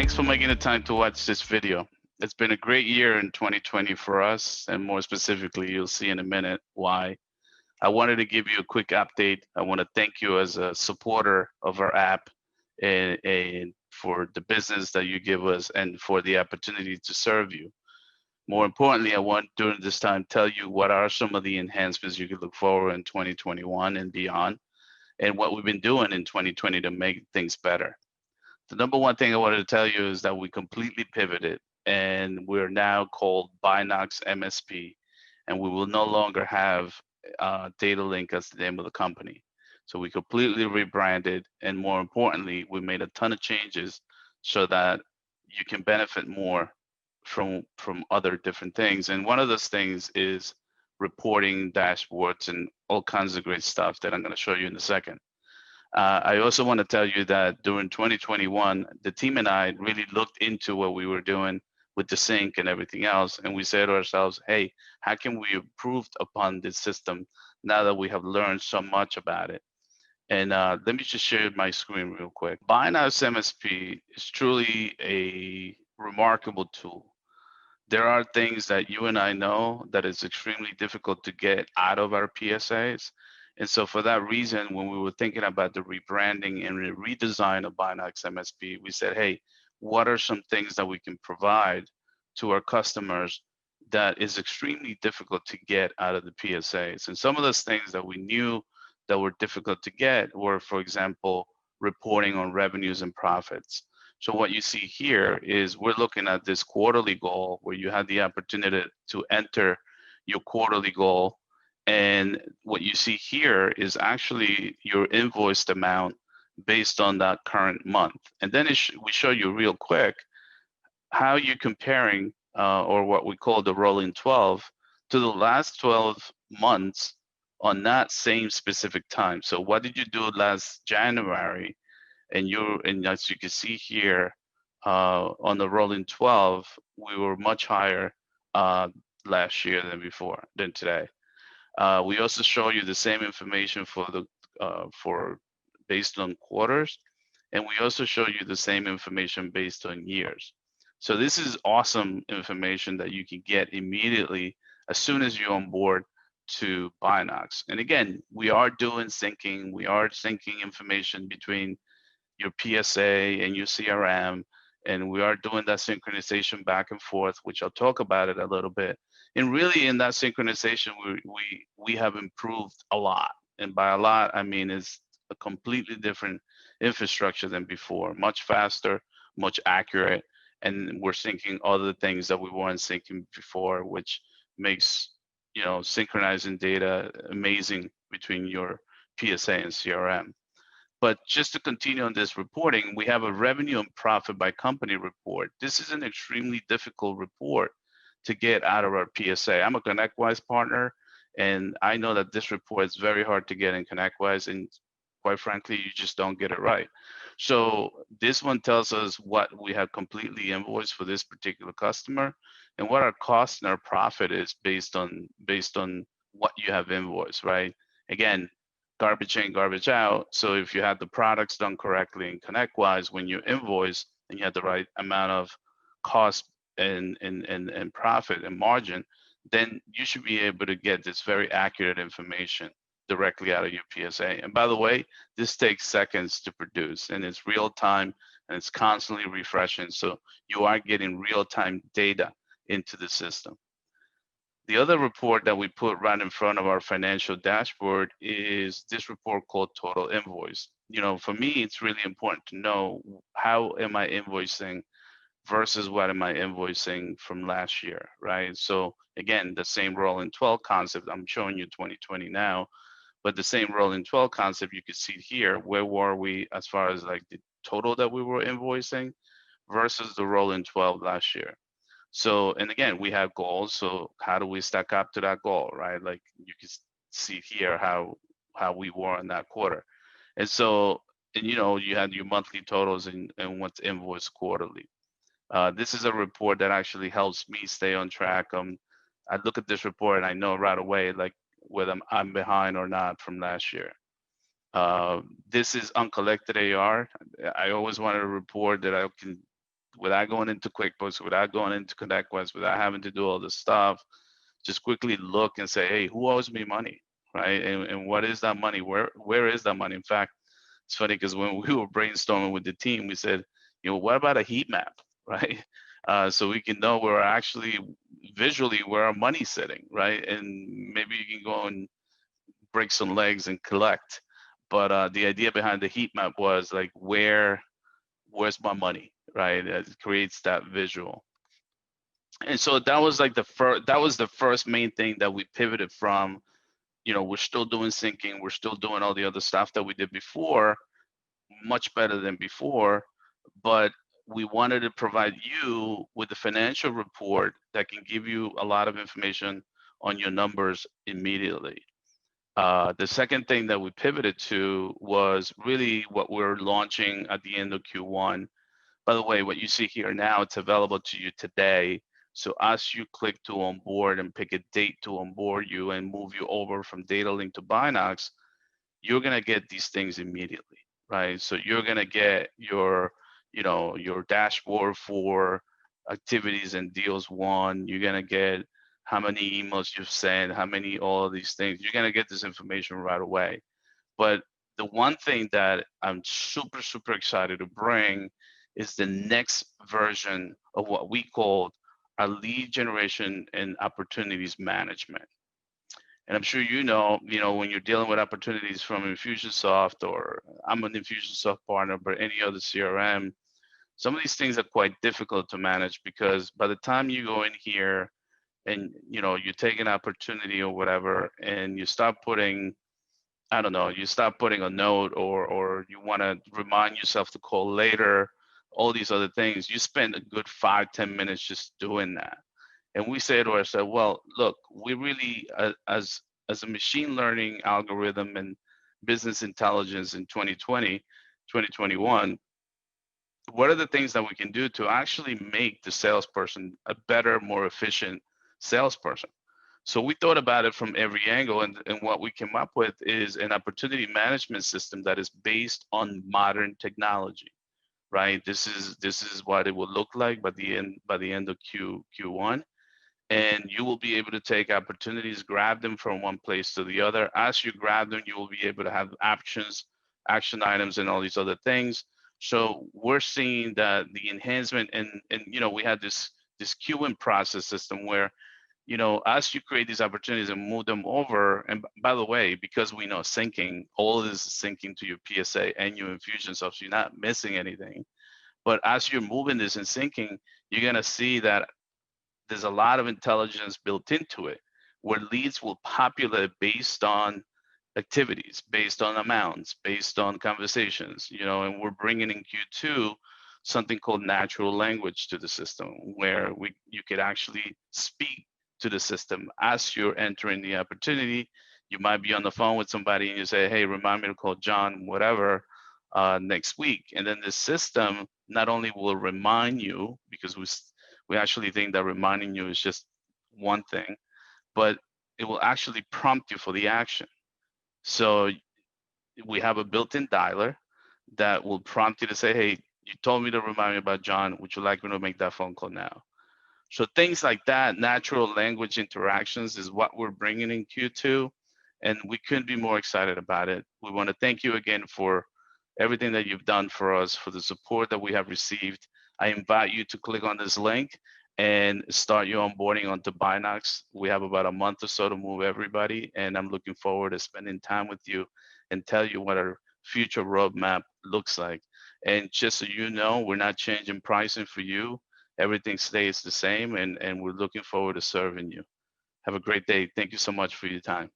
Thanks for making the time to watch this video. It's been a great year in 2020 for us, and more specifically, you'll see in a minute why. I wanted to give you a quick update. I want to thank you as a supporter of our app and for the business that you give us and for the opportunity to serve you. More importantly, I want during this time tell you what are some of the enhancements you can look forward in 2021 and beyond, and what we've been doing in 2020 to make things better. The number one thing I wanted to tell you is that we completely pivoted and we're now called Binox MSP, and we will no longer have Datalink as the name of the company. So we completely rebranded, and more importantly, we made a ton of changes so that you can benefit more from other different things. And one of those things is reporting dashboards and all kinds of great stuff that I'm going to show you in a second. I also want to tell you that during 2021, the team and I really looked into what we were doing with the sync and everything else. And we said to ourselves, hey, how can we improve upon this system now that we have learned so much about it? And let me just share my screen real quick. Binox MSP is truly a remarkable tool. There are things that you and I know that is extremely difficult to get out of our PSAs. And so for that reason, when we were thinking about the rebranding and the redesign of Binox MSP, we said, hey, what are some things that we can provide to our customers that is extremely difficult to get out of the PSAs? And some of those things that we knew that were difficult to get were, for example, reporting on revenues and profits. So what you see here is we're looking at this quarterly goal where you have the opportunity to enter your quarterly goal. And what you see here is actually your invoiced amount based on that current month. And then we show you real quick how you're comparing, or what we call the rolling 12, to the last 12 months on that same specific time. So what did you do last January? And as you can see here, on the rolling 12, we were much higher last year than today. We also show you the same information for based on quarters, and we also show you the same information based on years. So this is awesome information that you can get immediately as soon as you're on board to Binox. And again, we are doing syncing. We are syncing information between your PSA and your CRM, and we are doing that synchronization back and forth, which I'll talk about it a little bit. And really, in that synchronization, we have improved a lot. And by a lot, I mean it's a completely different infrastructure than before, much faster, much accurate, and we're syncing other things that we weren't syncing before, which makes synchronizing data amazing between your PSA and CRM. But just to continue on this reporting, we have a revenue and profit by company report. This is an extremely difficult report to get out of our PSA. I'm a ConnectWise partner, and I know that this report is very hard to get in ConnectWise, and quite frankly, you just don't get it right. So this one tells us what we have completely invoiced for this particular customer and what our cost and our profit is based on what you have invoiced, right? Again, garbage in, garbage out. So if you had the products done correctly in ConnectWise, when you invoice and you had the right amount of cost and profit and margin, then you should be able to get this very accurate information directly out of your PSA. And by the way, this takes seconds to produce, and it's real time and it's constantly refreshing. So you are getting real time data into the system. The other report that we put right in front of our financial dashboard is this report called Total Invoice. For me, it's really important to know how am I invoicing versus what am I invoicing from last year, right? So again, the same rolling 12 concept, I'm showing you 2020 now, but the same rolling 12 concept, you can see here, where were we as far as like the total that we were invoicing versus the rolling 12 last year. So, and again, we have goals. So how do we stack up to that goal, right? Like you can see here how we were in that quarter. And so, and you had your monthly totals and what's invoiced quarterly. This is a report that actually helps me stay on track. I look at this report and I know right away, like whether I'm behind or not from last year. This is uncollected AR. I always wanted a report that I can without going into QuickBooks, without going into ConnectWest, without having to do all this stuff. Just quickly look and say, hey, who owes me money, right? And what is that money? Where is that money? In fact, it's funny because when we were brainstorming with the team, we said, what about a heat map, right? So we can know where actually visually where our money's sitting, right? And maybe you can go and break some legs and collect. But the idea behind the heat map was like, where's my money, right? It creates that visual. And so that was like the first main thing that we pivoted from. We're still doing syncing, we're still doing all the other stuff that we did before, much better than before, but we wanted to provide you with a financial report that can give you a lot of information on your numbers immediately. The second thing that we pivoted to was really what we're launching at the end of Q1. By the way, what you see here now, it's available to you today. So as you click to onboard and pick a date to onboard you and move you over from Datalink to Binox, you're gonna get these things immediately, right? So you're gonna get your dashboard for activities and deals won. You're gonna get how many emails you've sent, how many, all of these things. You're gonna get this information right away. But the one thing that I'm super, super excited to bring is the next version of what we call our lead generation and opportunities management. And I'm sure when you're dealing with opportunities from Infusionsoft, or I'm an Infusionsoft partner, but any other CRM, some of these things are quite difficult to manage, because by the time you go in here and you take an opportunity or whatever, and you start putting, I don't know, you start putting a note, or you want to remind yourself to call later, all these other things, you spend a good 5-10 minutes just doing that. And we say to ourselves, well, look, we really, as a machine learning algorithm and business intelligence in 2020, 2021, what are the things that we can do to actually make the salesperson a better, more efficient salesperson? So we thought about it from every angle, and what we came up with is an opportunity management system that is based on modern technology, right? This is what it will look like by the end of Q1. And you will be able to take opportunities, grab them from one place to the other. As you grab them, you will be able to have action items, and all these other things. So we're seeing that the enhancement, and we had this queuing process system where, as you create these opportunities and move them over, and by the way, because we know syncing, all of this is syncing to your PSA and your Infusionsoft, so you're not missing anything. But as you're moving this and syncing, you're gonna see that there's a lot of intelligence built into it, where leads will populate based on activities, based on amounts, based on conversations, and we're bringing in Q2 something called natural language to the system, where you could actually speak to the system as you're entering the opportunity. You might be on the phone with somebody and you say, hey, remind me to call John, whatever, next week. And then the system not only will remind you, because we actually think that reminding you is just one thing, but it will actually prompt you for the action. So we have a built-in dialer that will prompt you to say, hey, you told me to remind me about John. Would you like me to make that phone call now? So things like that, natural language interactions, is what we're bringing in Q2, and we couldn't be more excited about it. We want to thank you again for everything that you've done for us, for the support that we have received. I invite you to click on this link and start your onboarding onto Binox. We have about a month or so to move everybody, and I'm looking forward to spending time with you and tell you what our future roadmap looks like. And just so you know, we're not changing pricing for you. Everything stays the same, and we're looking forward to serving you. Have a great day. Thank you so much for your time.